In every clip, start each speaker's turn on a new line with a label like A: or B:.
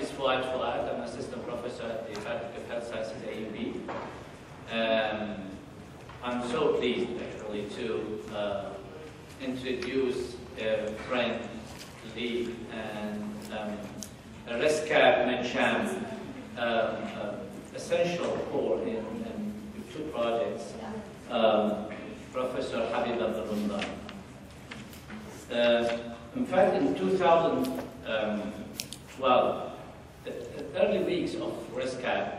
A: is Fouad Fouad. I'm assistant professor at the Faculty of Health Sciences, AUB. I'm so pleased, actually, to introduce a friend, Lee, and Reskab Mencham, essential core in two projects, Professor Habib Abdulrahman. In fact, in 2012, the early weeks of Reskab,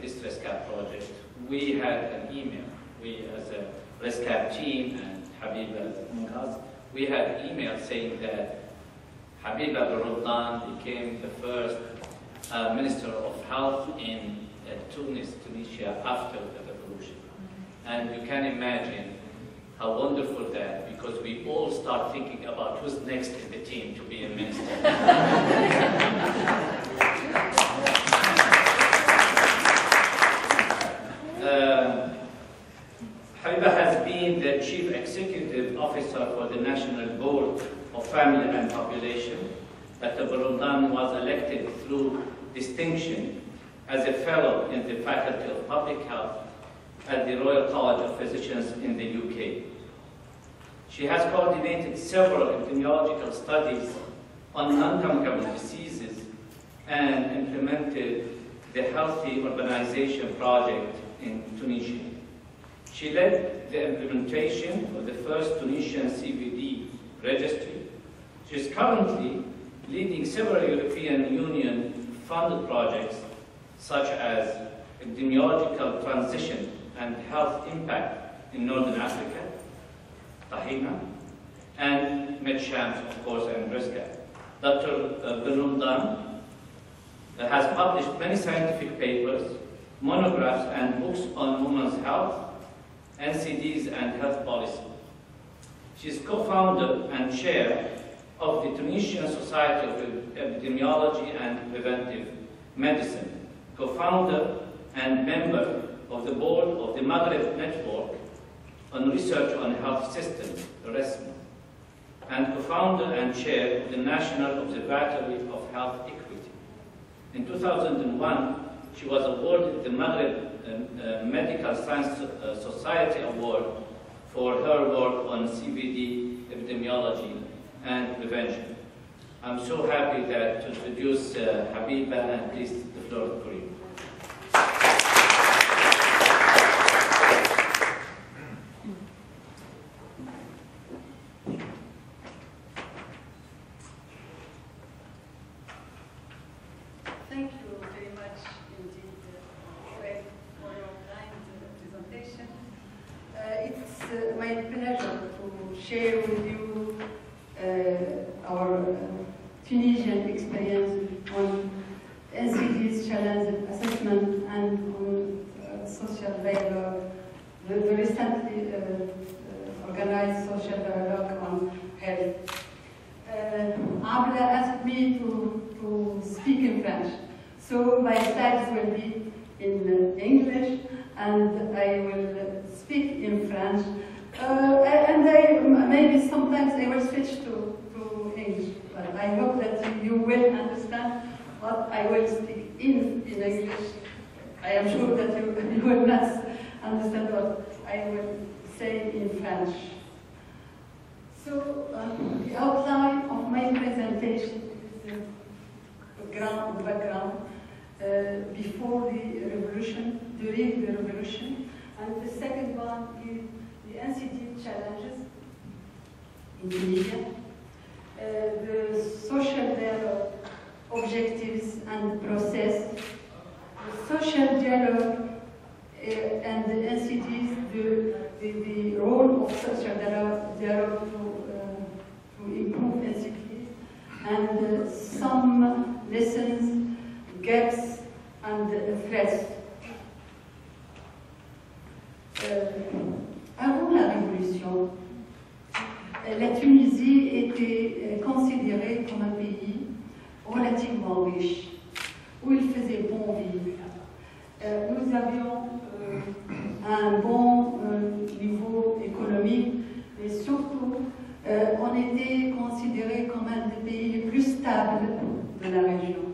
A: this Reskab project, we had an email. We, as a Reskab team and Habib among us, we had an email saying that Habib Abdulrahman became the first Minister of Health in Tunisia after the revolution. And you can imagine how wonderful that, because we all start thinking about who's next in the team to be a minister. Habiba has been the Chief Executive Officer for the National Board of Family and Population. Dr. Abdulrahman was elected through distinction as a fellow in the Faculty of Public Health at the Royal College of Physicians in the UK. She has coordinated several epidemiological studies on non-communicable diseases and implemented the Healthy Urbanization Project in Tunisia. She led the implementation of the first Tunisian CVD registry. She is currently leading several European Union funded projects such as epidemiological transition and health impact in Northern Africa, Tahina, and Medshams, of course, and Reskab. Dr. Abdulrahman has published many scientific papers, monographs, and books on women's health, NCDs, and health policy. She is co-founder and chair of the Tunisian Society of Epidemiology and Preventive Medicine, co-founder and member of the board of the Maghreb Network on Research on Health Systems, RESMA, and co-founder and chair of the National Observatory of Health Equity. In 2001, she was awarded the Maghreb Medical Science Society Award for her work on CVD epidemiology and prevention. I'm so happy that to introduce Habiba, and please the floor for you.
B: Thank you very much indeed, Fred, for your kind presentation. It's my pleasure to share with you our Tunisian experience on NCD's challenge assessment and on social dialogue, the recently organized social dialogue on health. Abla asked me to speak in French, so my slides will be in English, and I will speak in French. And maybe sometimes I will switch to English, but I hope that you will understand what I will speak in English. I am sure that you will not understand what I will say in French. So the outline of my presentation is the background before the revolution, during the revolution, and the second one is the NCD challenges in Tunisia, the social dialogue objectives and process, the social dialogue and the NCDs, the role of social dialogue to improve NCDs, and some lessons, gaps, and threats. Avant la Révolution, la Tunisie était considérée comme un pays relativement riche, où il faisait bon vivre. Nous avions un bon niveau économique, mais surtout, on était considéré comme un des pays les plus stables de la région.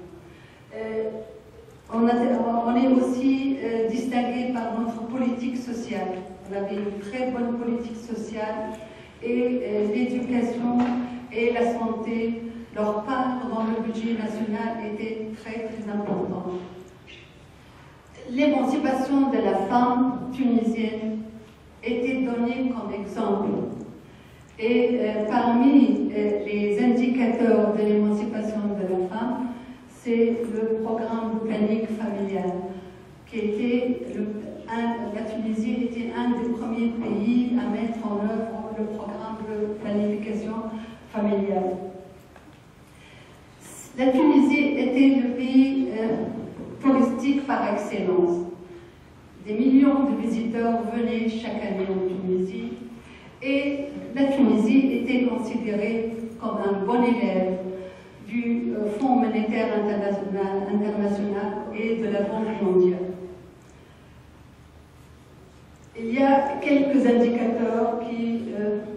B: On est aussi distingué par notre politique sociale. On avait une très bonne politique sociale et l'éducation et la santé, leur part dans le budget national était très très importante. L'émancipation de la femme tunisienne était donnée comme exemple. Et parmi les indicateurs de l'émancipation de la femme, c'est le programme de planning familial, qui était la Tunisie était un des premiers pays à mettre en œuvre le programme de planification familiale. La Tunisie était le pays touristique par excellence. Des millions de visiteurs venaient chaque année en Tunisie et la Tunisie était considérée comme un bon élève du Fonds monétaire international et de la Banque mondiale. Il y a quelques indicateurs qui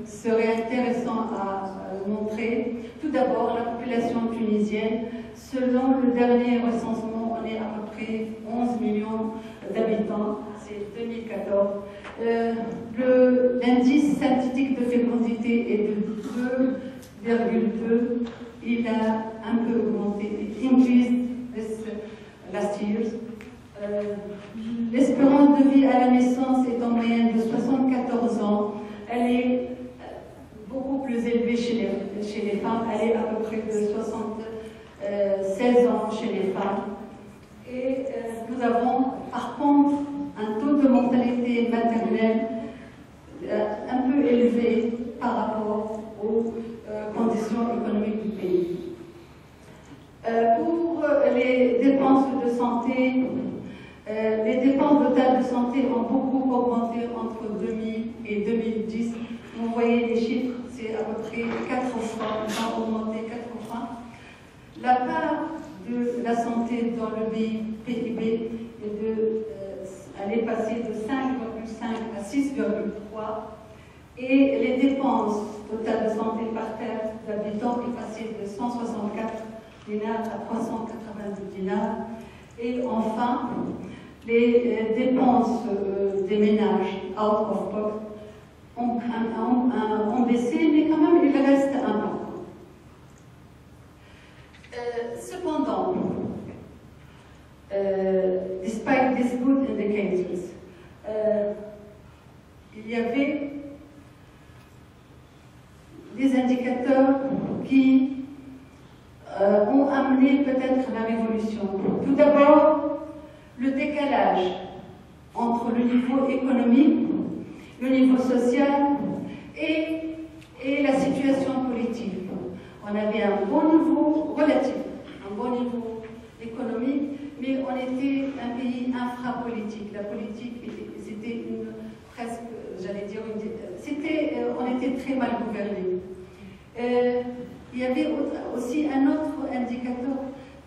B: seraient intéressants à montrer. Tout d'abord, la population tunisienne, selon le dernier recensement, on est à peu près 11 millions d'habitants, c'est 2014. L'indice synthétique de fécondité est de 2,2. Il a un peu augmenté. It increased this last year. L'espérance de vie à la naissance est en moyenne de 74 ans. Elle est beaucoup plus élevée chez les femmes. Elle est à peu près de 76 ans chez les femmes. Et nous avons par contre un taux de mortalité maternelle un peu élevé par rapport aux conditions économiques du pays. Pour les dépenses de santé, les dépenses totales de santé ont beaucoup augmenté entre 2000 et 2010. Vous voyez les chiffres, c'est à peu près 4 fois, ils ont augmenté 4 fois. La part de la santé dans le PIB elle est passée de 5,5 à 6,3 et les dépenses totales de santé par terre d'habitants est passée de 164 dinars à 390 dinars. Et enfin, les dépenses des ménages out of pocket ont baissé, mais quand même, il reste important. Cependant, despite these good indicators, il y avait des indicateurs qui ont amené peut-être la révolution. Tout d'abord, le décalage entre le niveau économique, le niveau social et la situation politique. On avait un bon niveau relatif, un bon niveau économique, mais on était un pays infrapolitique. La politique, c'était presque, j'allais dire, on était très mal gouverné. Il y avait aussi un autre indicateur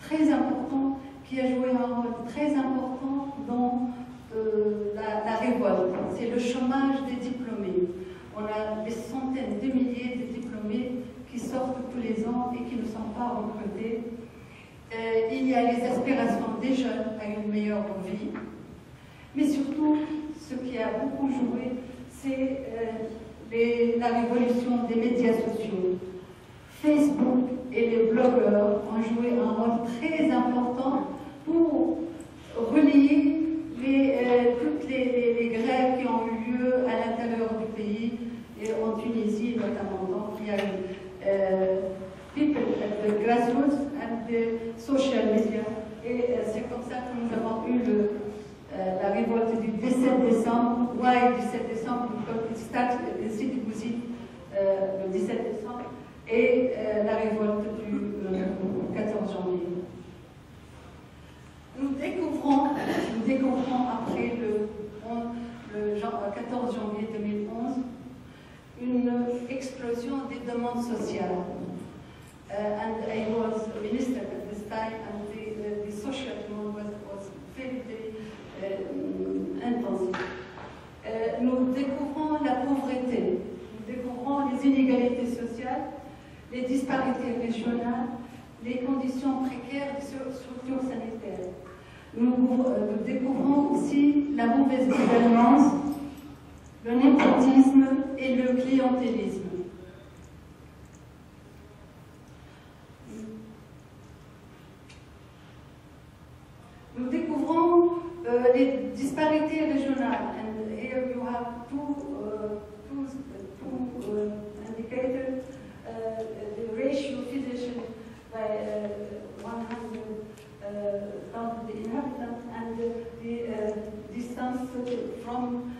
B: très important qui a joué un rôle très important dans la révolte. C'est le chômage des diplômés. On a des centaines de milliers de diplômés qui sortent tous les ans et qui ne sont pas recrutés. Il y a les aspirations des jeunes à une meilleure vie. Mais surtout, ce qui a beaucoup joué, c'est la révolution des médias sociaux. Facebook et les blogueurs ont joué un rôle très important pour relier toutes les grèves qui ont eu lieu à l'intérieur du pays, et en Tunisie notamment. Donc il y a eu people at the grassroots and the social media. Et c'est comme ça que nous avons eu la révolte du 17 décembre. Why 17 décembre? Because it started in Sidi Bouzid le 17 décembre. Et la révolte du 14 janvier. Nous découvrons après le 14 janvier 2011 une explosion des demandes sociales. And I was a minister at this time, and the social demand was very, very intensive. Nous découvrons la pauvreté, nous découvrons les inégalités sociales, les disparités régionales, les conditions précaire des structures sanitaires. Nous découvrons aussi la mauvaise gouvernance, le népotisme et le clientélisme. Nous découvrons les disparités régionales. And here you have two indicators, the ratio physician by 100,000 the inhabitants and the distance from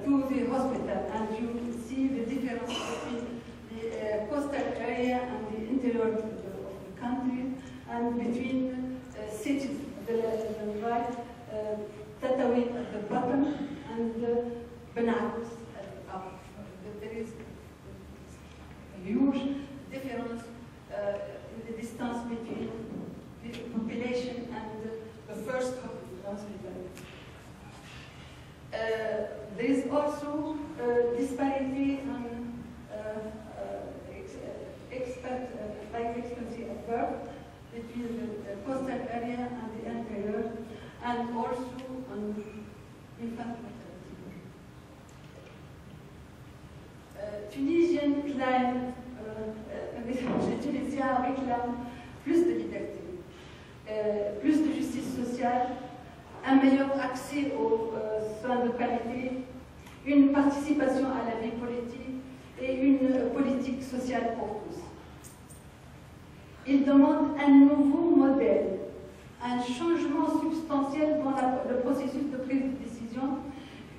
B: to the hospital. And you see the difference between the coastal area and the interior of the country, and between cities, the right, Tataouine at the bottom, and Benakous at the top. There is a huge difference in the distance between the population and the first hospital. There is also disparity on life expectancy at birth between the coastal area and the interior, and also on infant mortality. Tunisian climate, les Tunisiens réclament plus de liberté, plus de justice sociale, un meilleur accès aux soins de qualité, une participation à la vie politique et une politique sociale pour tous. Ils demandent un nouveau modèle, un changement substantiel dans le processus de prise de décision,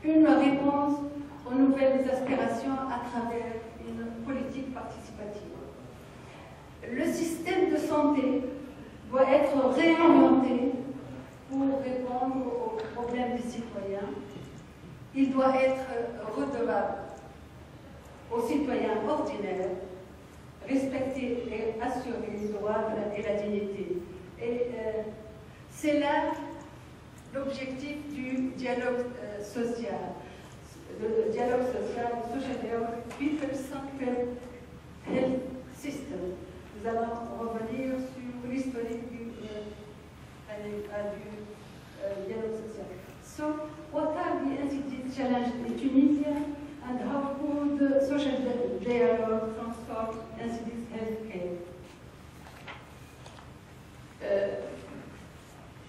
B: une réponse aux nouvelles aspirations à travers une politique participative. Le système de santé doit être réorienté pour répondre aux problèmes des citoyens. Il doit être redevable aux citoyens ordinaires, respecter et assurer les droits et la dignité. Et c'est là l'objectif du dialogue social. Le dialogue social, social dialogue, people-centered health system. Nous allons revenir sur l'historique du dialogue social. So, what are the NCD challenges in Tunisia, and how could the social dialogue transform NCD's healthcare?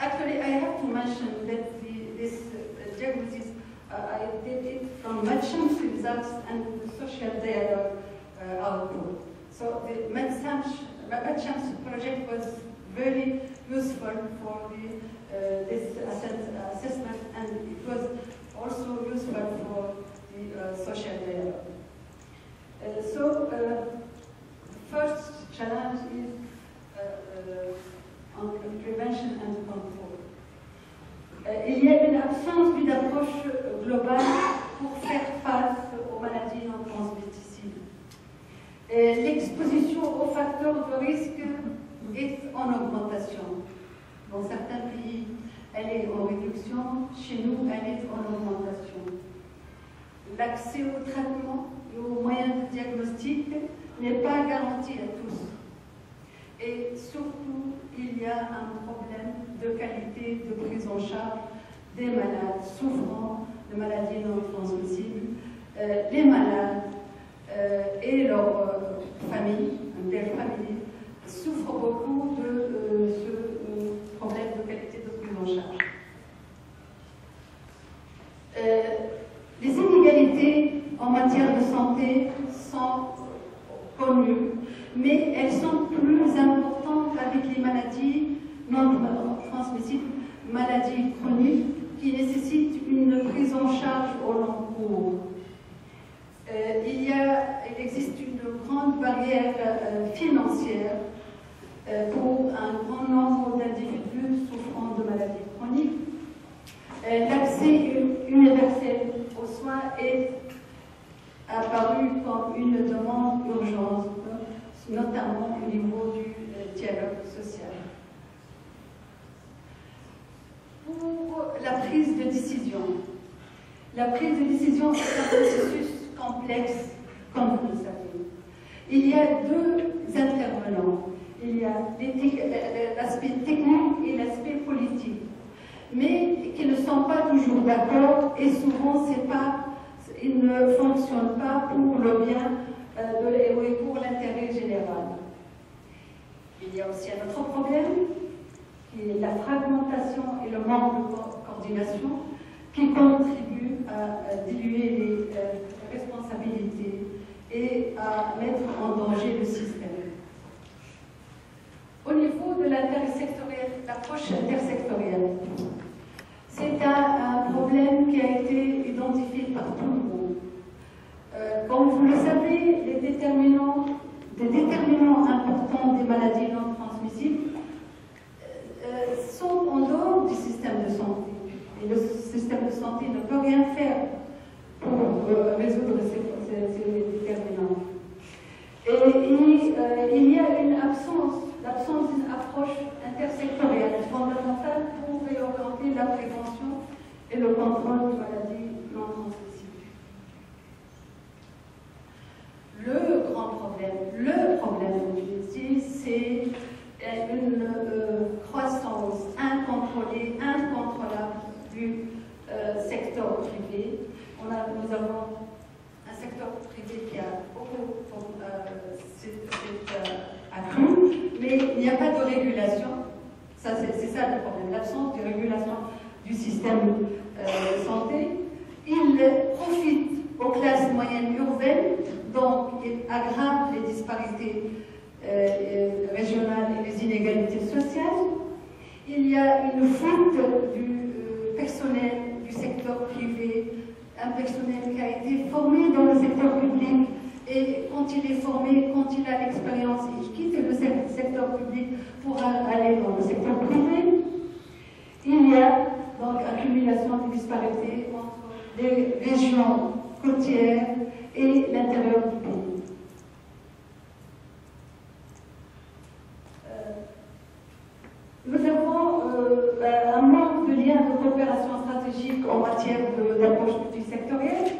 B: Actually, I have to mention that this diagnosis, I did it from Matcham's results and the social dialogue output. So the Matcham's project was very useful for this assessment, and it was also useful for the social dialogue. So the first challenge is on prevention and control. Il y a une absence d'une approche globale pour faire face aux maladies non transmissibles. L'exposition aux facteurs de risque est en augmentation. Dans certains pays, elle est en réduction. Chez nous, elle est en augmentation. L'accès au traitement et aux moyens de diagnostic n'est pas garanti à tous. Et surtout, il y a un problème de qualité de prise en charge des malades souffrant de maladies non transmissibles. Les malades et leurs familles, souffrent beaucoup de ce problème de qualité de prise en charge. Les inégalités en matière de santé sont connues, mais elles sont plus importantes avec les maladies non transmissibles, maladies chroniques qui nécessitent une prise en charge au long cours. Il existe une grande barrière financière pour un grand nombre d'individus souffrant de maladies chroniques. L'accès universel aux soins est apparu comme une demande urgente, notamment au niveau du dialogue social. Pour la prise de décision. La prise de décision est un processus complexe, comme vous le savez. Il y a deux intervenants. il y a l'aspect technique et l'aspect politique, mais qui ne sont pas toujours d'accord et souvent ils ne fonctionnent pas pour le bien et pour l'intérêt général. Il y a aussi un autre problème, qui est la fragmentation et le manque de coordination, qui contribuent à diluer les responsabilités et à mettre en danger le système. Au niveau de l'approche intersectorielle, c'est un problème qui a été identifié par tout le monde. Comme vous le savez, des déterminants importants des maladies non transmissibles sont en dehors du système de santé. Et le système de santé ne peut rien faire pour résoudre ces déterminants. Et il y a l'absence d'une approche intersectorielle fondamentale pour réorienter la prévention et le contrôle des maladies non transmissibles. Le problème, ici, c'est une croissance incontrôlée, incontrôlable du secteur privé. Nous avons un secteur privé qui a beaucoup accru, mais il n'y a pas de régulation. C'est ça le problème, l'absence de régulation du système de santé. Il profite aux classes moyennes urbaines, donc il aggrave les disparités régionales et les inégalités sociales. Il y a une fuite du personnel du secteur privé, un personnel qui a été formé dans le secteur public, et quand il est formé, quand il a l'expérience, il quitte le secteur public pour aller dans le secteur privé. Il y a donc accumulation de disparités entre les régions côtières et l'intérieur du pays. Nous avons un manque de lien de coopération stratégique en matière d'approche multisectorielle.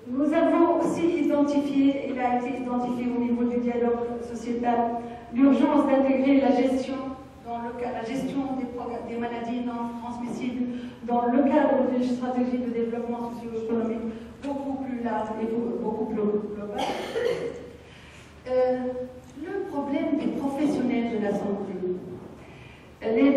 B: Nous avons aussi identifié, il a été identifié au niveau du dialogue sociétal, l'urgence d'intégrer la gestion des maladies non transmissibles dans le cadre d'une stratégie de développement socio-économique beaucoup plus large et beaucoup plus globale. Le problème des professionnels de la santé. Les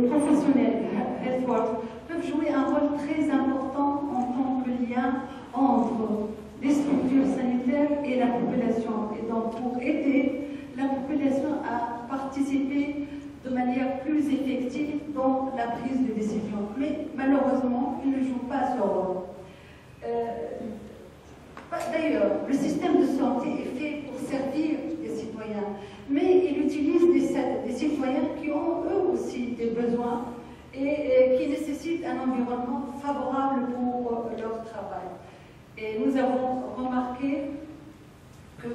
B: professionnels health workers peuvent jouer un rôle très important en tant que lien entre les structures sanitaires et la population, et donc pour aider la population à participer de manière plus effective dans la prise de décision. Mais malheureusement, ils ne jouent pas ce rôle. D'ailleurs, le système de santé est fait pour servir les citoyens, mais il utilise des citoyens qui ont eux aussi des besoins et qui nécessitent un environnement favorable pour leur travail. Et nous avons remarqué que,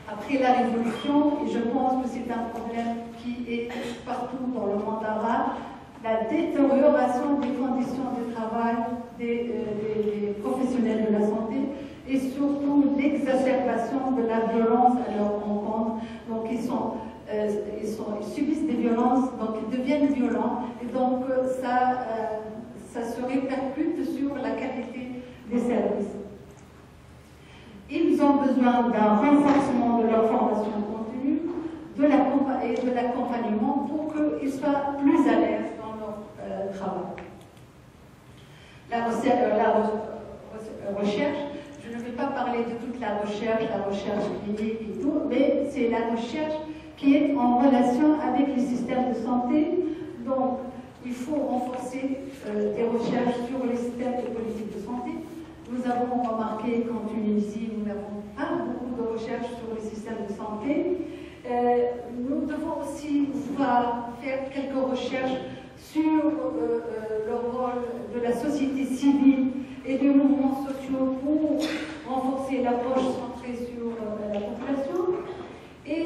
B: après la Révolution, et je pense que c'est un problème qui est partout dans le monde arabe, la détérioration des conditions de travail des professionnels de la santé et surtout l'exacerbation de la violence à leur encontre. Donc ils subissent des violences, donc ils deviennent violents et donc ça se répercute sur la qualité des services. Ils ont besoin d'un renforcement de leur formation continue et de l'accompagnement pour qu'ils soient plus à l'aise dans leur travail. La recherche, je ne vais pas parler de toute la recherche clinique et tout, mais c'est la recherche qui est en relation avec les systèmes de santé. Donc, il faut renforcer des recherches sur les systèmes de politique de santé. Nous avons remarqué qu'en Tunisie, nous n'avons pas beaucoup de recherches sur les systèmes de santé. Nous devons aussi pouvoir faire quelques recherches sur le rôle de la société civile et des mouvements sociaux pour renforcer l'approche centrée sur la population et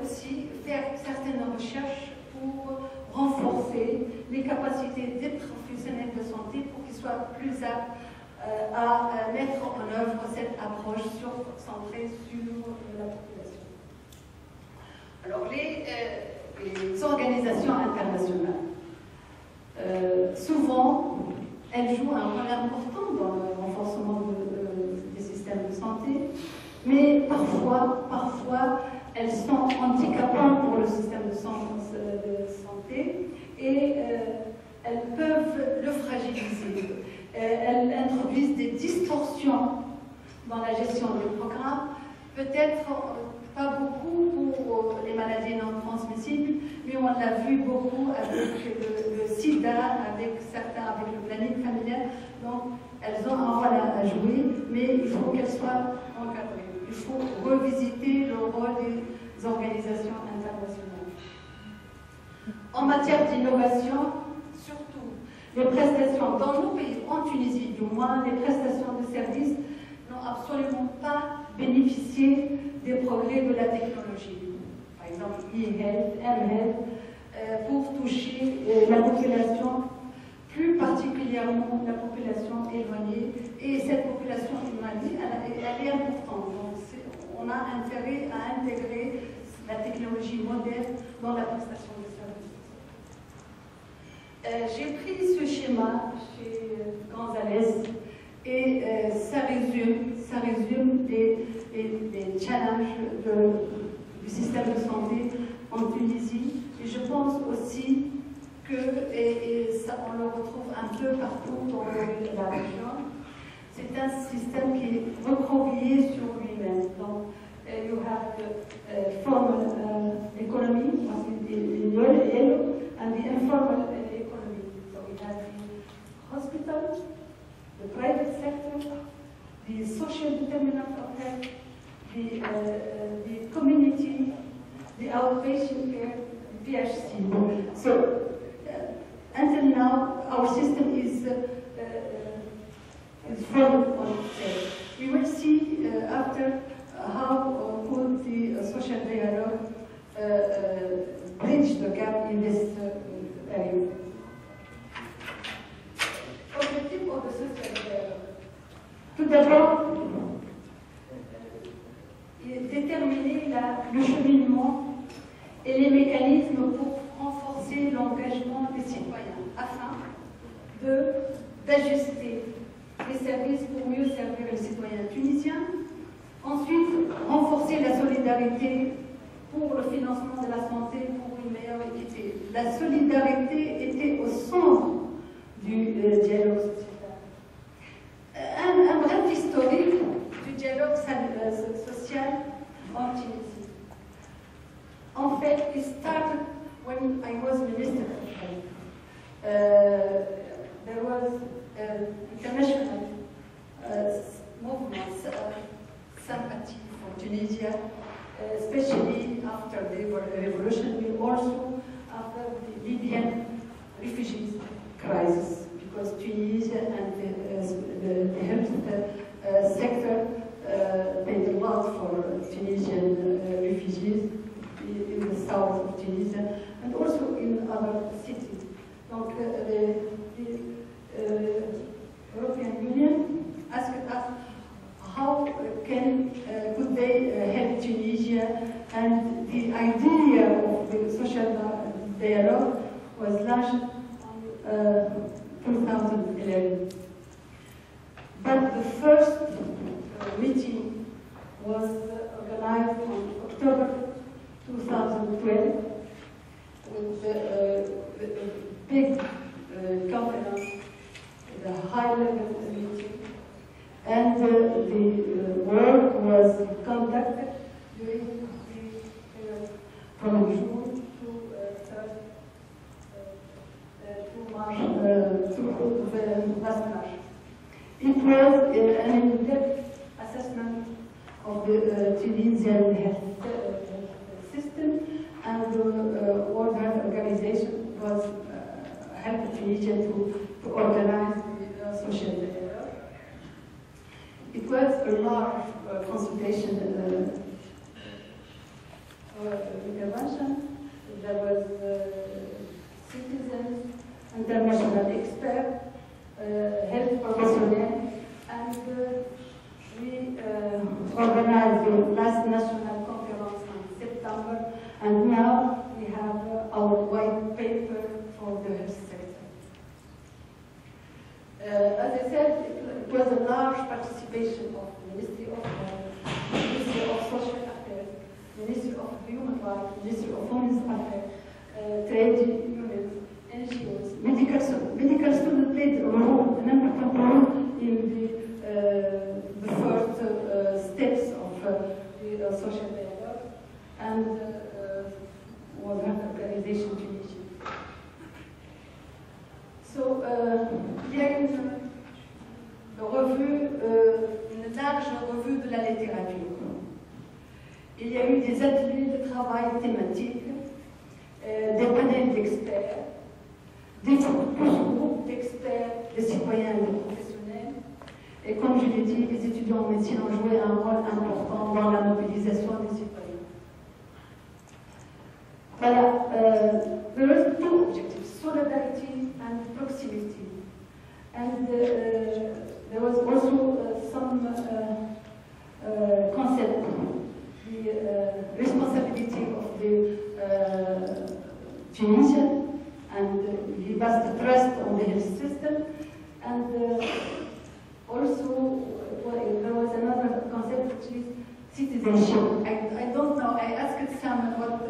B: aussi faire certaines recherches pour renforcer les capacités des professionnels de santé pour qu'ils soient plus aptes à mettre en œuvre cette approche centrée sur la population. Alors, les organisations internationales, souvent, elles jouent un rôle important dans le renforcement des systèmes de santé, mais parfois, elles sont handicapantes pour le système de santé et elles peuvent le fragiliser. Elles introduisent des distorsions dans la gestion des programmes, peut-être pas beaucoup pour les maladies non transmissibles, mais on l'a vu beaucoup avec le sida, avec le planning familial. Donc, elles ont un rôle à jouer, mais il faut qu'elles soient encadrées. Il faut revisiter le rôle des organisations internationales. En matière d'innovation, surtout, les prestations dans nos pays, en Tunisie du moins, les prestations de services n'ont absolument pas bénéficié des progrès de la technologie. Par exemple, e-health, m-health, pour toucher la population, plus particulièrement la population éloignée. Et cette population éloignée, elle est importante. Donc, on a intérêt à intégrer la technologie moderne dans la prestation de services. J'ai pris ce schéma chez Gonzalez et ça résume les challenges du système de santé en Tunisie. Et je pense aussi que, ça, on le retrouve un peu partout dans la région, c'est un système qui est recroquevillé sur lui-même. Donc, you have the formal economy, the yellow, and the informal economy. So we have the hospitals, the private sector, the social determinant of health, the community, the outpatient care, PHC. So until now, our system is formed on itself. We will see after how could the social dialogue bridge the gap in this area. Objectif of the social dialogue. Tout d'abord, déterminer le cheminement et les mécanismes pour renforcer l'engagement des citoyens afin d'ajuster les services pour mieux servir les citoyens tunisiens. Ensuite, renforcer la solidarité pour le financement de la santé pour une meilleure équité. La solidarité était au centre du dialogue social. Un bref historique du dialogue social en Tunisie. En fait, it started when I was Minister of Health. There was international movement, sympathy for Tunisia, especially after the revolution, but also after the Libyan refugees crisis, because Tunisia and the health sector paid a lot for Tunisian refugees in the south of Tunisia and also in other cities. Donc, the European Union asked us how could they help Tunisia, and the idea of the social dialogue was launched in 2011. But the first meeting was organized on October 2012 with the big conference, the high-level meeting, and the work was conducted during from June to March, to last March. It was an in-depth assessment of the Tunisian health system, and the World Health Organization was helping Tunisia to organize the social dialogue. It was a large consultation intervention. There was citizens, international experts, health professionals, and we organized the last national conference in September, and Ministry of Women's Affairs, trade unions, NGOs, medical students played an important role in the first steps of the social dialogue and World Health Organization Tunisia. So, il y a une large revue de la littérature. Il y a eu des ateliers de travail thématiques, des panels d'experts, des groupes d'experts, des citoyens et des professionnels. Et comme je l'ai dit, les étudiants en médecine ont joué un rôle important dans la mobilisation des citoyens. Voilà, there are two objectives, solidarity and proximity. And there was also some concept, the responsibility of the Tunisian, and he must trust on the health system. And also, there was another concept which is citizenship. I don't know, I asked someone what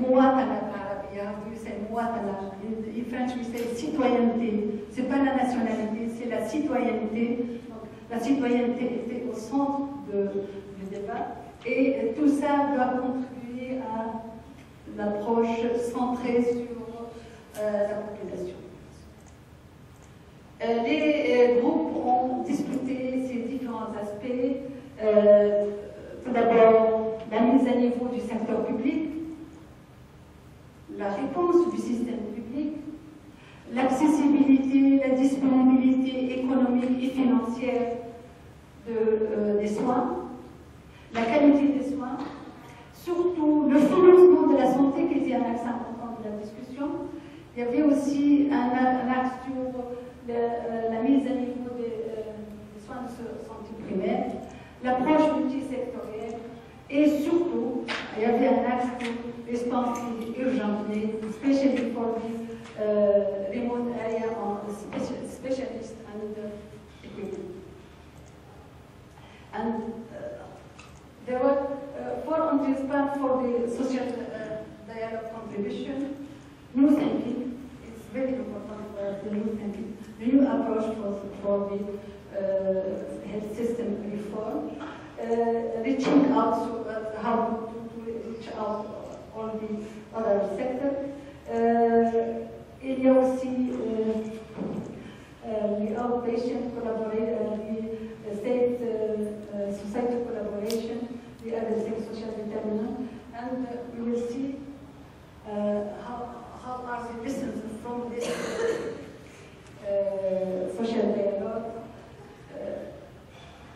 B: muwatana in Arabic, how do you say muwatana? In French we say citoyenneté. C'est pas la nationalité, c'est la citoyenneté. Donc, la citoyenneté était au centre du débat. Et tout ça doit contribuer à l'approche centrée sur la population. Les groupes ont discuté ces différents aspects. Tout d'abord, la mise à niveau du secteur public, la réponse du système public, l'accessibilité, la disponibilité économique et financière des soins, la qualité des soins, surtout le financement de la santé qui était un axe important de la discussion. Il y avait aussi un axe sur la mise à niveau des soins de santé primaire, l'approche multisectorielle et surtout, il y avait un axe pour response urgent need, especially for the remote area on specialist and equipment. And there were 4 entries planned for the social dialogue contribution. New thinking is very important for the new thinking. The new approach for the health system reform. Reaching out to how to reach out all the other sectors. Il y a aussi the outpatient collaboration, the state society collaboration, the other social determinant, and we will see how are the lessons from this social dialogue.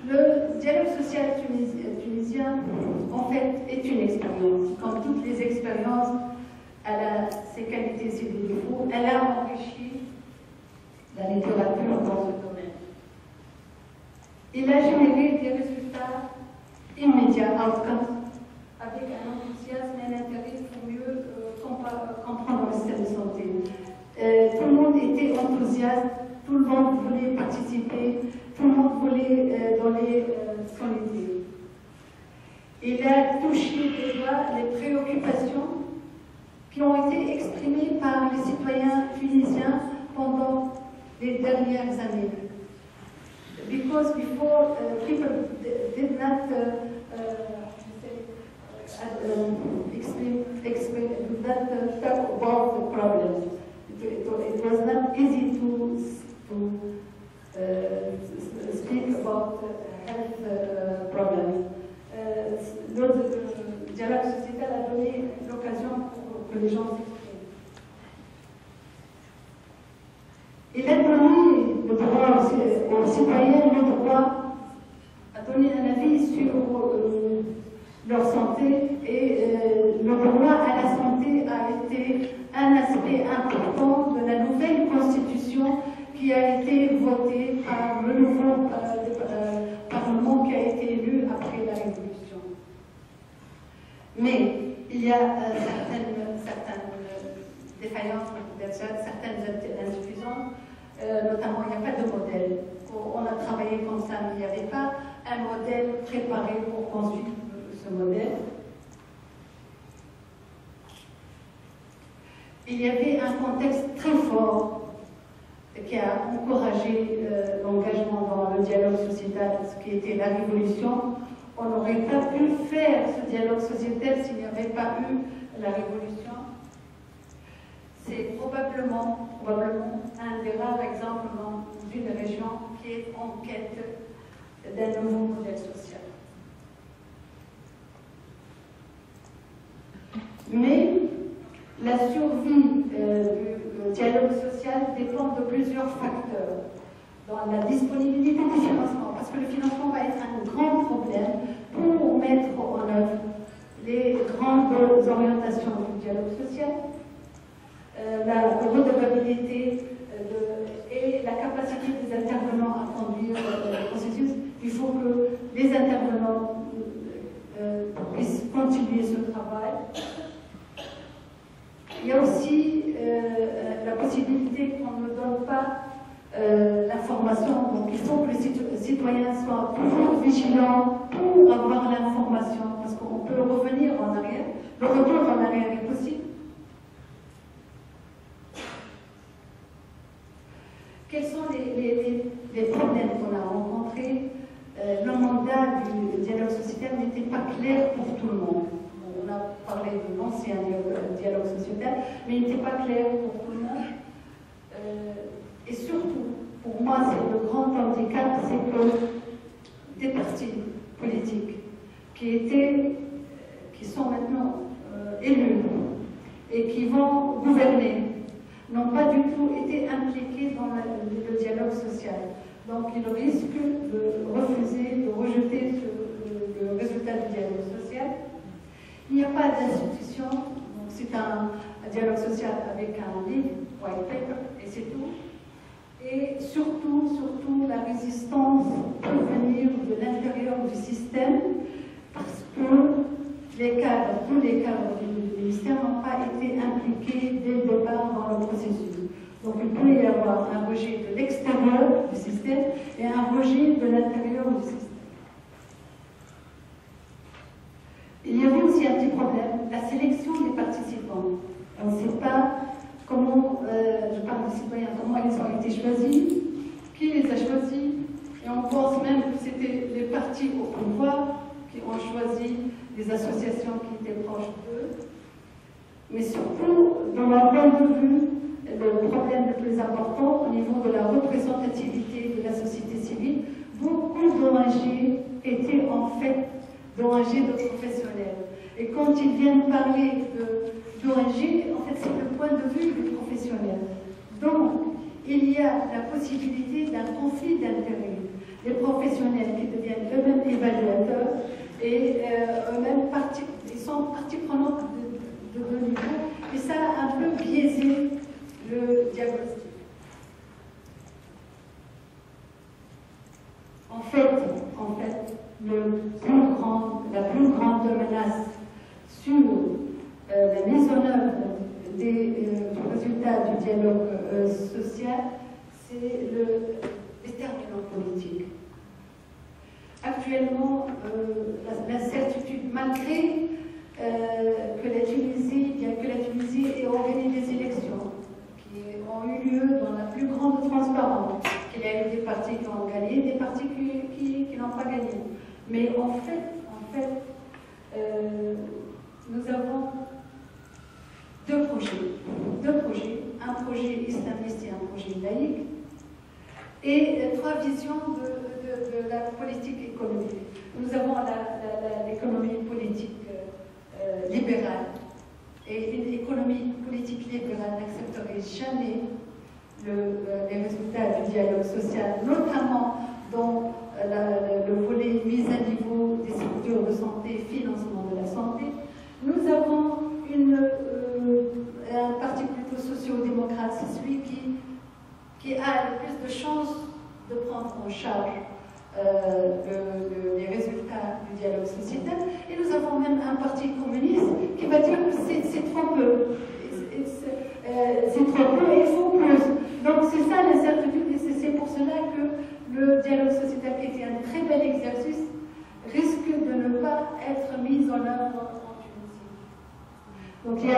B: Le dialogue social tunisien, en fait, est une expérience. Comme toutes les expériences, elle a ses qualités et ses défauts. Elle a enrichi la littérature dans ce domaine. Il a généré des résultats immédiats, outcomes, avec un enthousiasme et un intérêt pour mieux comprendre le système de santé. Tout le monde était enthousiaste, tout le monde voulait participer, tout le monde voulait donner son idée. Il a touché déjà les préoccupations qui ont été exprimées par les citoyens tunisiens pendant les dernières années. Because before people did not talk about the problems. It was not easy to speak about health problems. Le dialogue sociétal a donné l'occasion pour que les gens s'expriment. Il a donné le droit aux citoyens, le droit à donner un avis sur leur santé et le droit à la santé a été un aspect important de la nouvelle constitution qui a été votée par le nouveau Parlement qui a été élu après la Révolution. Mais il y a certaines défaillances, certaines insuffisances, notamment il n'y a pas de modèle. On a travaillé comme ça, mais il n'y avait pas un modèle préparé pour construire ce modèle. il y avait un contexte très fort qui a encouragé l'engagement dans le dialogue sociétal, ce qui était la révolution. On n'aurait pas pu faire ce dialogue sociétal s'il n'y avait pas eu la révolution. C'est probablement un des rares exemples dans une région qui est en quête d'un nouveau modèle social. Mais la survie du dialogue social dépend de plusieurs facteurs. Dans la disponibilité du financement, parce que le financement va être un grand problème pour mettre en œuvre les grandes orientations du dialogue social, la redevabilité et la capacité des intervenants à conduire le processus. Il faut que les intervenants puissent continuer ce travail. Il y a aussi la possibilité qu'on ne donne pas l'information. Donc il faut que les citoyens soient toujours vigilants pour avoir l'information, parce qu'on peut revenir en arrière. Le retour en arrière est possible. Quels sont les problèmes qu'on a rencontrés? Le mandat du dialogue sociétal n'était pas clair pour tout le monde. On a parlé de l'ancien dialogue sociétal, mais il n'était pas clair pour tout le monde. Et surtout, pour moi, c'est le grand handicap, c'est que des partis politiques qui sont maintenant élus et qui vont gouverner n'ont pas du tout été impliqués dans le dialogue social. Donc ils risquent de refuser, de rejeter le résultat du dialogue social. Il n'y a pas d'institution, donc c'est un dialogue social avec un livre, white paper, et c'est tout. Et surtout, la résistance peut venir de l'intérieur du système, parce que tous les cadres du ministère n'ont pas été impliqués dès le départ dans le processus. Donc il peut y avoir un rejet de l'extérieur du système et un rejet de l'intérieur du système. Il y avait aussi un petit problème, la sélection des participants. On ne sait pas comment, je parle des citoyens, comment ils ont été choisis, qui les a choisis, et on pense même que c'était les partis au pouvoir qui ont choisi des associations qui étaient proches d'eux. Mais surtout, dans mon point de vue, le problème le plus important au niveau de la représentativité de la société civile, beaucoup d'ONG étaient en fait d'ONG de professionnels. Et quand ils viennent parler d'ONG, en fait, c'est le point de vue du professionnel. Donc, il y a la possibilité d'un conflit d'intérêts. Les professionnels qui deviennent eux-mêmes évaluateurs et eux-mêmes ils sont partie prenante de niveau. Et ça a un peu biaisé le diagnostic. En fait, la plus grande menace sur la mise en œuvre des résultats du dialogue social, c'est les déterminants politiques. Actuellement, l'incertitude, malgré que la Tunisie ait organisé des élections qui ont eu lieu dans la plus grande transparence, qu'il y a eu des partis qui ont gagné, des partis qui n'ont pas gagné. Mais en fait, nous avons deux projets, un projet islamiste et un projet laïque, et trois visions de la politique économique. Nous avons l'économie politique libérale, et une économie politique libérale n'accepterait jamais les résultats du dialogue social, notamment dans le volet mise à niveau des structures de santé, financement de la santé. Nous avons un parti plutôt socio-démocrate, c'est celui qui a le plus de chances de prendre en charge les résultats du dialogue sociétal. Et nous avons même un parti communiste qui va dire que c'est trop peu. C'est trop peu et il faut plus. Donc c'est ça l'incertitude, et c'est pour cela que le dialogue sociétal, qui était un très bel exercice, risque de ne pas être mis en œuvre en Tunisie. Donc il y a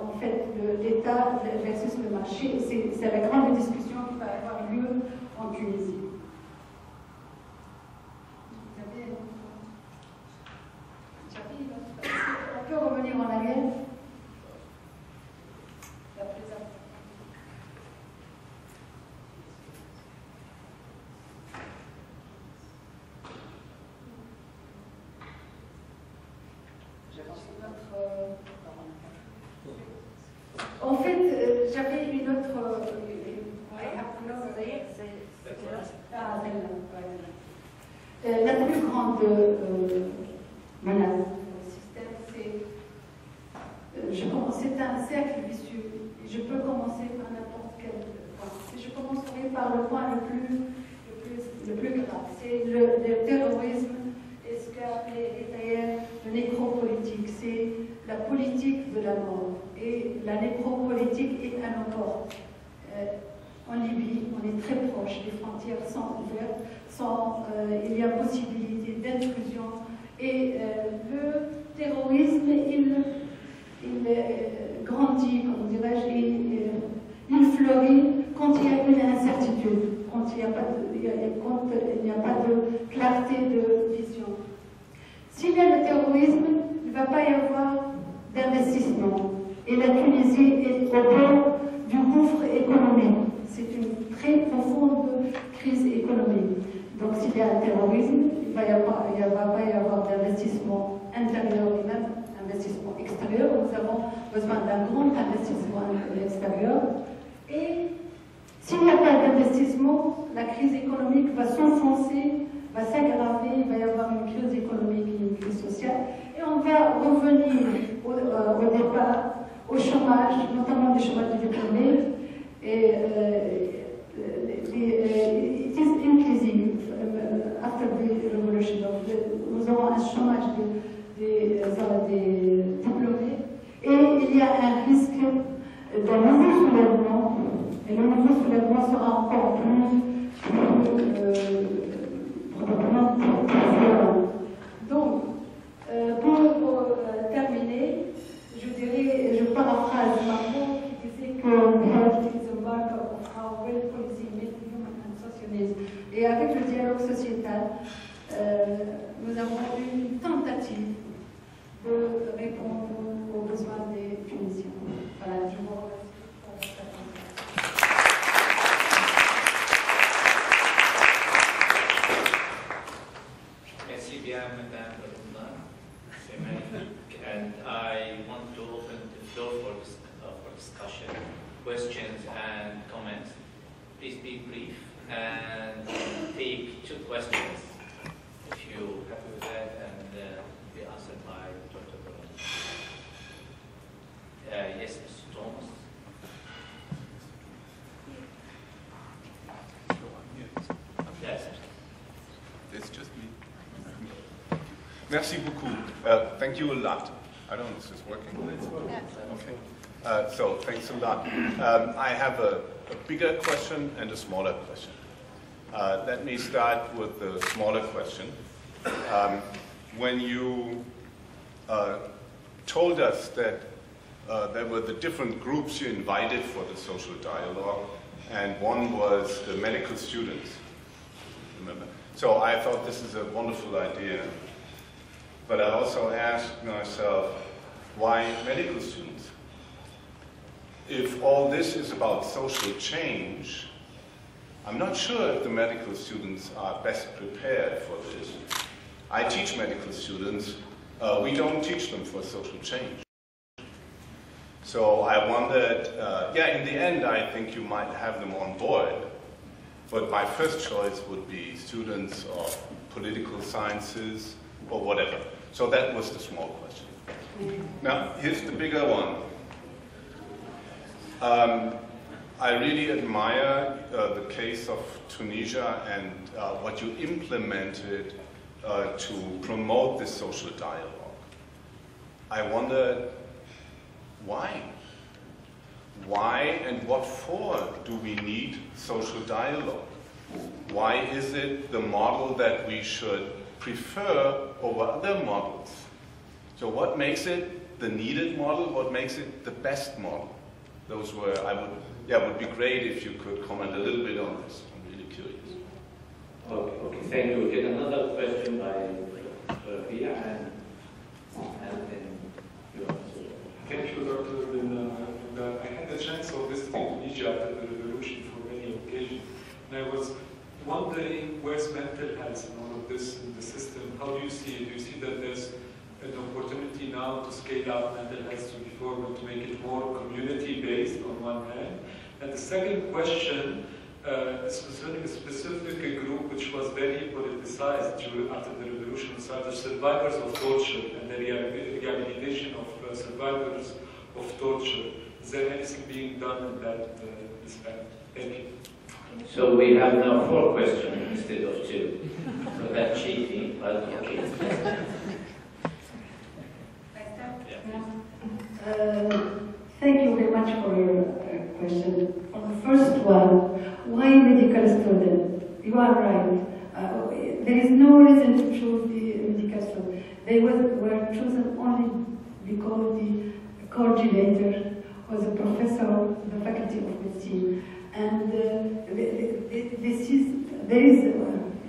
B: en fait l'État versus le marché. C'est la grande discussion qui va avoir lieu en Tunisie. On peut revenir en arrière. En fait, j'avais une autre. La plus grande menace au système, c'est un cercle vicieux. Je peux commencer par n'importe quel point. Je commencerai par le point le plus grave. C'est le terrorisme et ce qu'a appelé d'ailleurs le nécropolitique. C'est la politique de la mort. Et la nécropolitique est à nos portes. En Libye, on est très proche, les frontières sont ouvertes, il y a possibilité d'intrusion. Et le terrorisme, il grandit, comme dirais-je, il fleurit quand il y a une incertitude, quand il n'y a pas de clarté de vision. S'il y a le terrorisme, il ne va pas y avoir d'investissement. Et la Tunisie est au bord du gouffre économique. C'est une très profonde crise économique. Donc s'il y a un terrorisme, il ne va pas y avoir d'investissement intérieur et même investissement extérieur. Nous avons besoin d'un grand investissement extérieur. Et s'il n'y a pas d'investissement, la crise économique va s'enfoncer, va s'aggraver, il va y avoir une crise économique et une crise sociale. Et on va revenir au départ au chômage, notamment du chômage des diplômés. Et it is increasing after the revolution. Nous aurons un chômage des diplômés et il y a un risque d'un nouveau soulèvement. Et le nouveau soulèvement sera encore probablement plus violent. Donc, pour terminer, je paraphrase Macron qui disait que health is a marker of how well policy made human and socialism. Et avec le dialogue sociétal, nous avons eu une tentative de répondre aux besoins des Tunisiens. Voilà, je vous remercie pour votre attention.
A: Merci bien, Madame Bolondan. C'est magnifique. And I want to open the floor for discussion, questions and comments. Please be brief and take 2 questions if you're happy with that, and be answered by Dr. Bolondan. Yes, Mr. Thomas. Yes.
C: It's just me. Merci beaucoup. Thank you a lot. I don't know if this is working. Okay. So thanks a lot. I have a bigger question and a smaller question. Let me start with the smaller question. When you told us that there were the different groups you invited for the social dialogue, and one was the medical students, remember? So I thought this is a wonderful idea. But I also asked myself, why medical students? If all this is about social change, I'm not sure if the medical students are best prepared for this. I teach medical students. We don't teach them for social change. So I wondered, in the end, I think you might have them on board. But my first choice would be students of political sciences or whatever. So that was the small question. Now, here's the bigger one. I really admire the case of Tunisia and what you implemented to promote this social dialogue. I wondered, why? Why and what for do we need social dialogue? Why is it the model that we should prefer over other models? So what makes it the needed model, what makes it the best model? Those were, it would be great if you could comment a little bit on this. I'm really curious.
A: Okay, thank you. Again, another question by Rabia, and then you answer.
D: Thank you, Dr. I had the chance of visiting Egypt after the revolution for many occasions, and I was wondering where's mental health in all of this in the system. How do you see it? Do you see that there's an opportunity now to scale up mental health reform and to make it more community-based on one hand? And the second question is concerning a specific group which was very politicized after the revolution, the survivors of torture and the rehabilitation of survivors of torture. Is there anything being done in that respect? Thank you.
A: So we have now 4 questions instead of 2. So that's cheating, but okay.
B: Thank you very much for your question. For the first one, why medical student? You are right. There is no reason to choose the medical student. They were chosen only because the coordinator was a professor of the Faculty of Medicine. And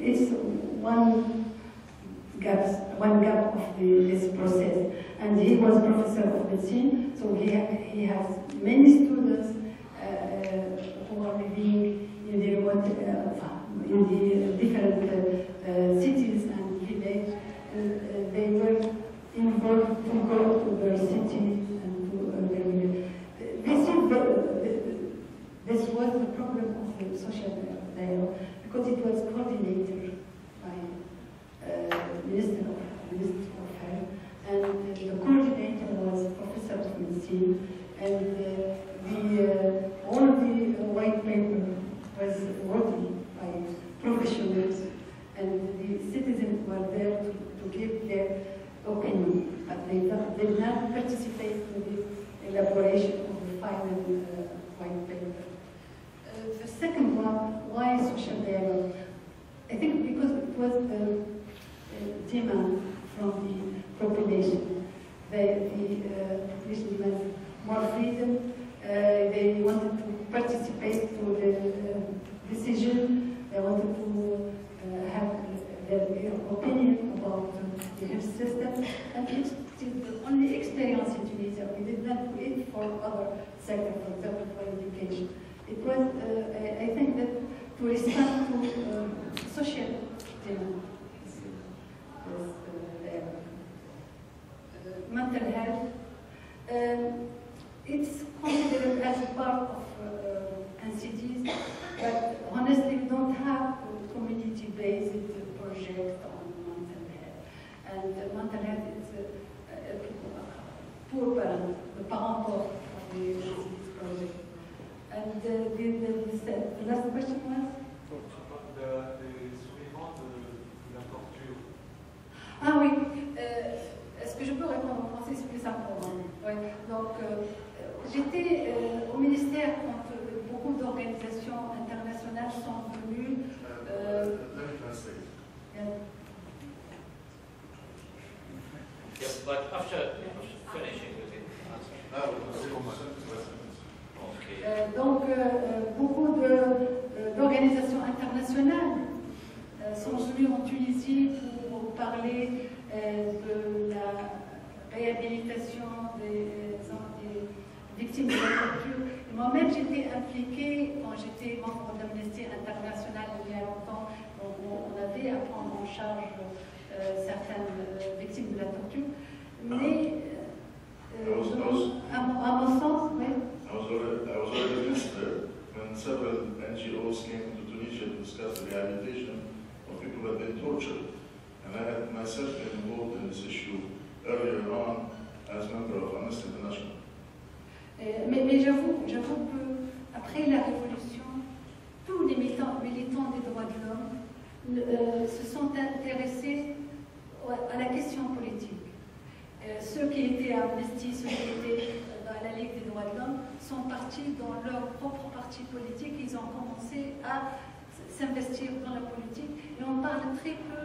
B: it's one gap of this process. And he was professor of medicine, so he has many students who are living in the remote, in the different cities and villages. They were involved to go to their city and to their village. This was the problem of the social dialogue, because it was coordinated by Minister of Health, and the coordinator was Professor of Medicine, and all the white paper was written by professionals, and the citizens were there to give their opinion, but they did not participate in the elaboration of the final white paper. The second one, why social dialogue? I think because it was a demand from the population. The population demanded more freedom. They wanted to participate to the decision. They wanted to have their opinion about the health system. And it's the only experience in Tunisia. We did not do it for other sectors, for example, for education. It was, I think, that to respond to social demand. Mental health, it's considered as a part of NCDs, but honestly we don't have a community-based project on mental health. And mental health is a poor parent, the parent of the project. And the last question was? Ah oui, est-ce que je peux répondre en français, c'est plus simple pour moi. Ouais. Donc, j'étais au ministère quand beaucoup d'organisations internationales sont venues.
A: Yes, but after finishing with it.
B: Donc, beaucoup d'organisations internationales sont venues en Tunisie pour parler de la réhabilitation des victimes de la torture. Moi-même, j'étais impliquée, quand j'étais membre d'Amnesty International il y a longtemps, on avait à prendre en charge certaines victimes de la torture. Mais, à mon sens, oui.
E: I was already a minister when several NGOs came to Tunisia to discuss the rehabilitation of people who had been tortured. And I had myself been involved in this issue earlier on as member of Amnesty International.
B: Mais j'avoue qu'après la Révolution, tous les militants des droits de l'homme se sont intéressés à la question politique. Ceux qui étaient à Amnesty, ceux qui étaient à la Ligue des droits de l'homme, sont partis dans leur propre parti politique. Ils ont commencé à s'investir dans la politique. Et on parle très peu.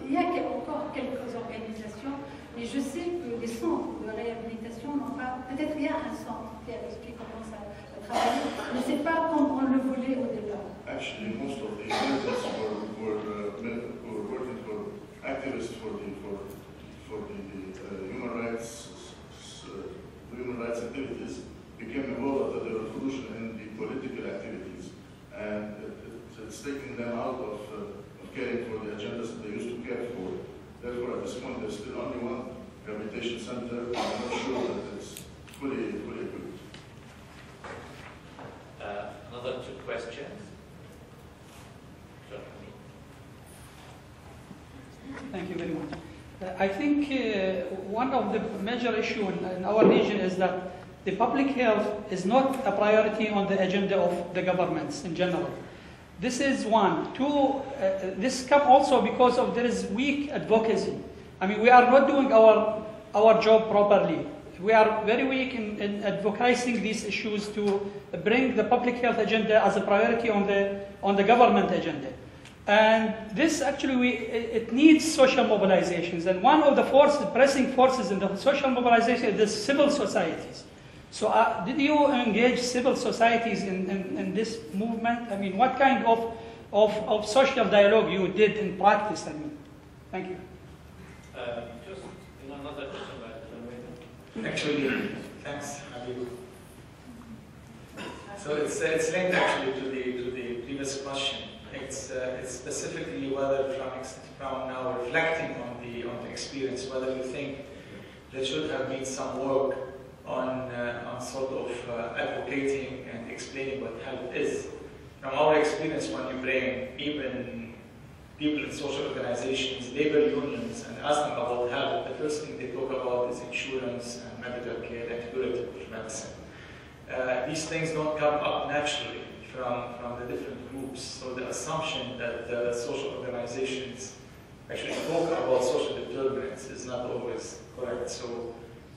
B: Il y a encore quelques organisations, Mais je sais que les centres de réhabilitation n'ont pas... Peut-être il y a un centre qui commence à travailler, mais ce n'est pas comme on le voulait au départ.
E: Actually, most of the immigrants were working for activists for the human rights activities, became involved after the revolution in the political activities, and it's taking them out of caring for the agendas that they used to care for. Therefore, at this point, there's still only one rehabilitation center. I'm not sure that it's fully equipped.
A: Another two questions.
F: Thank you very much. I think one of the major issues in our region is that the public health is not a priority on the agenda of the governments in general. This is one. Two, this comes also because of there is weak advocacy. I mean, we are not doing our job properly. We are very weak in advocating these issues to bring the public health agenda as a priority on the government agenda. And this actually, it needs social mobilizations. And one of the pressing forces in the social mobilization is the civil societies. So did you engage civil societies in this movement? I mean, what kind of social dialogue you did in practice? I mean, thank you.
A: Just another question.
G: Actually, thanks, Habib. So it's linked actually to the previous question. It's specifically whether from now reflecting on the experience, whether you think there should have been some work on sort of advocating and explaining what health is. From our experience, when you bring even people in social organizations, labor unions, and ask them about health, the first thing they talk about is insurance and medical care and curative medicine. These things don't come up naturally from the different groups. So the assumption that social organizations actually talk about social determinants is not always correct. So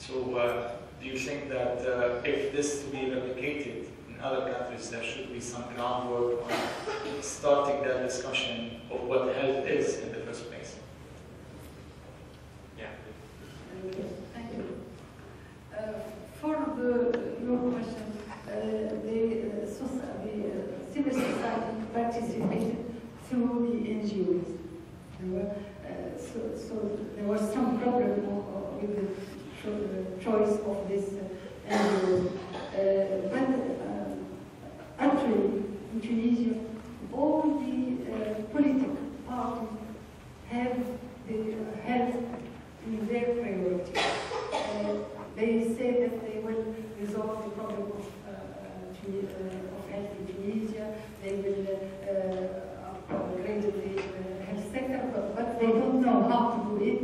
G: do you think that if this to be replicated in other countries, there should be some groundwork on starting that discussion of what health is in the first place?
A: Yeah.
B: Thank you. For your question, the civil society participated through the NGOs. So there was some problem with the choice of this NGO. But actually, in Tunisia, all the political parties have the health in their priority. They say that they will resolve the problem of health in Tunisia. They will upgrade the health sector, but they don't know how to do it,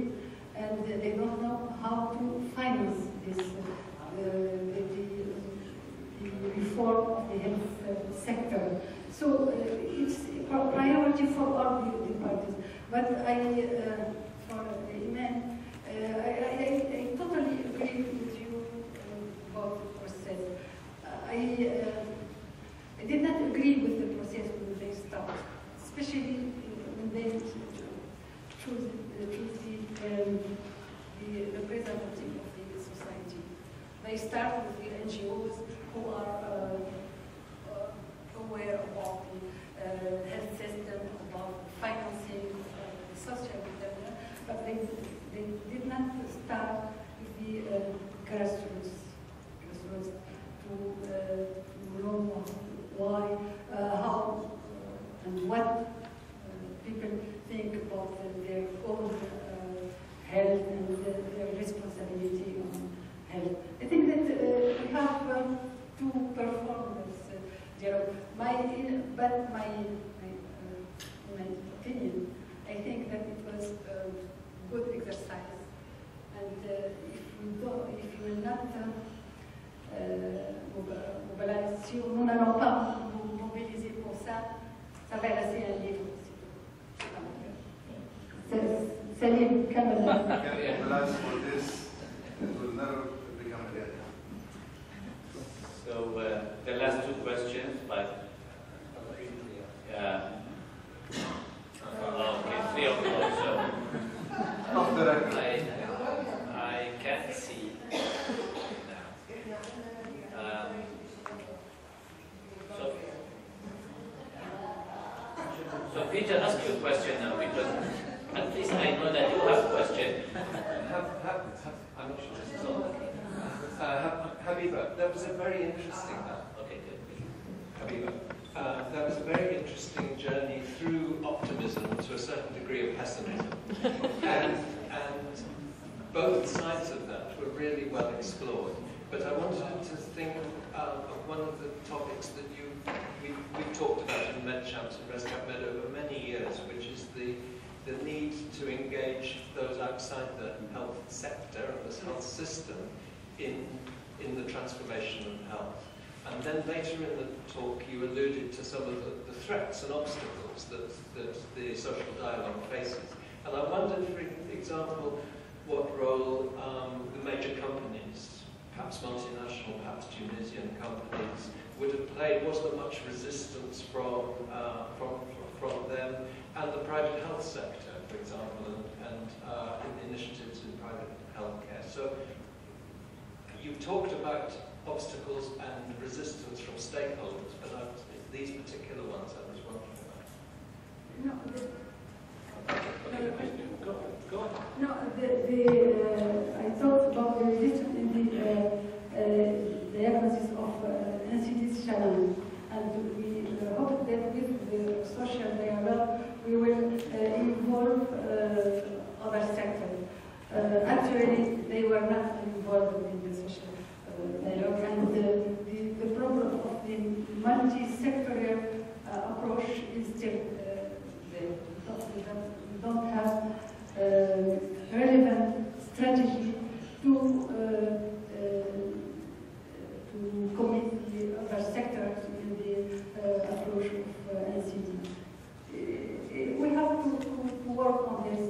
B: and they don't know how to finance this the reform of the health sector. So it's a priority for all the parties. But for Iman, I totally agree with you about the process. I did not agree with the process when they start, especially when they choose the representative of the society. They start with the NGOs who are aware about the health system, about financing, the social development, but they did not start with the grassroots to know why, how, and what people think about their own health and their responsibility on health. I think that we have two performers there. But my opinion, I think that it was a good exercise. And if you will not mobilize, si nous n'allons pas nous mobiliser pour ça, ça va rester un livre. Salim, come on.
E: Mobilize for this, it will never become a reality.
A: So the last two questions, but okay, 3 o'clock. So
E: Off the record.
A: Peter, ask your question now, because at least I know that you have a question.
H: I'm not sure this is on. Habiba, that was a very interesting.
A: Okay, good.
H: Habiba, that was a very interesting journey through optimism to a certain degree of pessimism, and both sides of that were really well explored. But I wanted to think of one of the topics that we've talked about in MedChamps and ResCap Med over many years, which is the need to engage those outside the health sector and the health system in the transformation of health. And then later in the talk, you alluded to some of the threats and obstacles that the social dialogue faces. And I wondered, for example, what role the major companies, perhaps multinational, perhaps Tunisian companies, would have played. Was there much resistance from them and the private health sector, for example, and initiatives in private healthcare? So you've talked about obstacles and resistance from stakeholders, but these particular ones I was wondering about. Go on.
B: No, I thought about the resistance in the diagnosis of NCD's challenge, and we hope that with the social dialogue we will involve other sectors. Actually, they were not involved in the social dialogue, and the problem of the multi-sectorial approach is still there. We don't have relevant strategy to commit the other sectors in the approach of NCD. We have to work on this.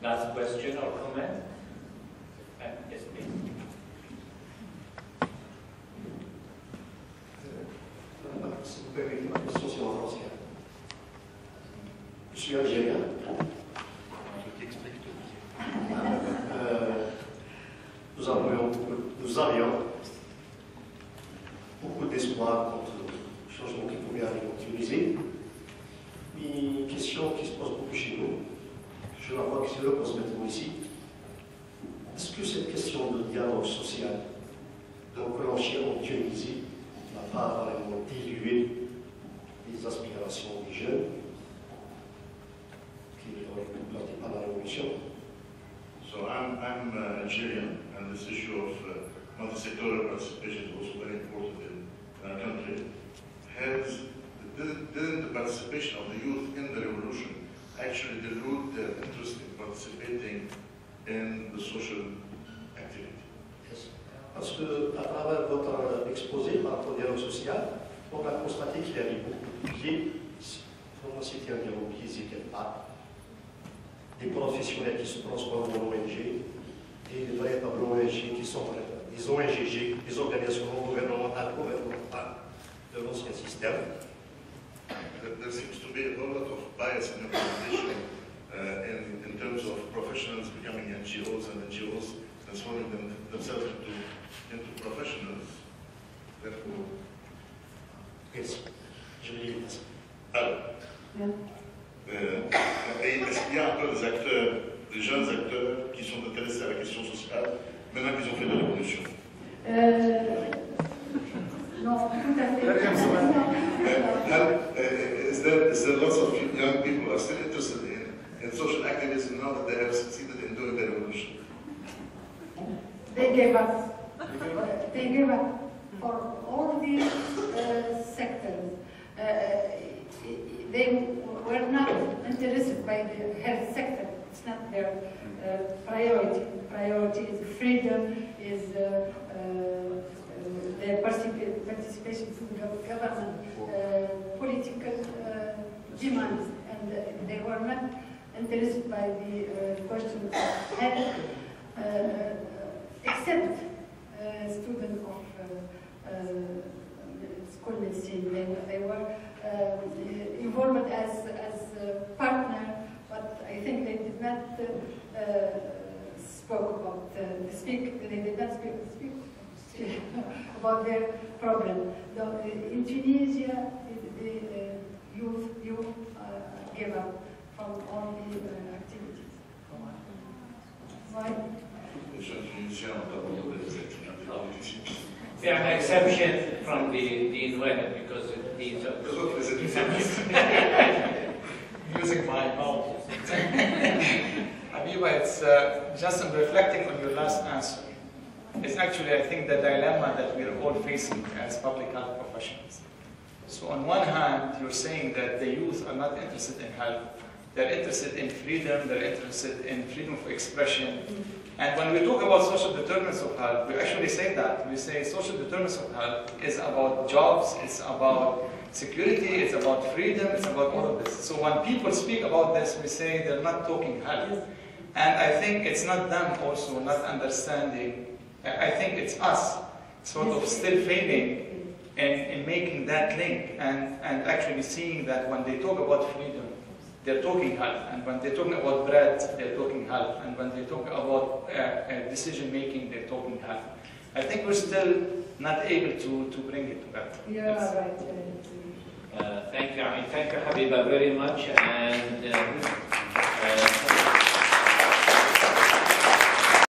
A: Last question or comment? Yes, please.
I: Je suis algérien. Nous avions beaucoup d'espoir quant au changement qui pouvait arriver en Tunisie. Une question qui se pose beaucoup chez nous, je la vois que c'est le pose maintenant ici. Est-ce que cette question de dialogue social, enclenché en Tunisie, n'a pas vraiment dilué les aspirations des jeunes qui n'ont planté par la révolution?
E: So I'm Algerian, and this issue of multi-sectoral participation is also very important in our country. Didn't the participation of the youth in the revolution actually dilute their interest in participating in the social activity?
I: Yes. Parce que, à travers votre exposé par rapport au dialogue social, on a constaté qu'il y avait beaucoup de biais. Comment c'était un dialogue biaisé quelque part? Des professionnels qui se transforment en ONG, et des véritables ONG qui sont des ONGG, des organisations non gouvernementales de l'ancien système.
E: There seems to be a lot of bias in implementation in terms of professionals becoming NGOs and NGOs transforming themselves into professionals. Therefore,
I: yes, je l'ai dit.
E: Est-ce qu'il y a encore des acteurs, des jeunes acteurs qui sont intéressés à la question sociale, maintenant qu'ils ont fait de la révolution?
B: Non, tout à fait.
E: Is there lots of young people who are still interested in social activism now that they have succeeded in doing the revolution?
B: They gave up. They gave up for all these sectors. They were not interested by the health sector. It's not their priority. Priority is freedom, is their participation to the government, political demands, and they were not interested by the question of health, except students of school medicine. They were involved as a partner, but I think they did not they did not speak about their problem. In Tunisia, the youth you give up from all the activities. Why?
A: Yeah, an exception from the invalid because these are
G: using my mouth. Habiba, it's just in reflecting on your last answer. It's actually, I think, the dilemma that we're all facing as public health professionals. So on one hand, you're saying that the youth are not interested in health. They're interested in freedom, they're interested in freedom of expression. And when we talk about social determinants of health, we actually say that. We say social determinants of health is about jobs, it's about security, it's about freedom, it's about all of this. So when people speak about this, we say they're not talking health. And I think it's not them also not understanding. I think it's us sort of still failing in making that link and actually seeing that when they talk about freedom, they're talking health, and when they're talking about bread, they're talking health, and when they talk about decision making, they're talking health. I think we're still not able to bring it together.
B: Yeah, right.
A: thank you. I mean, thank you, Habiba, very much. And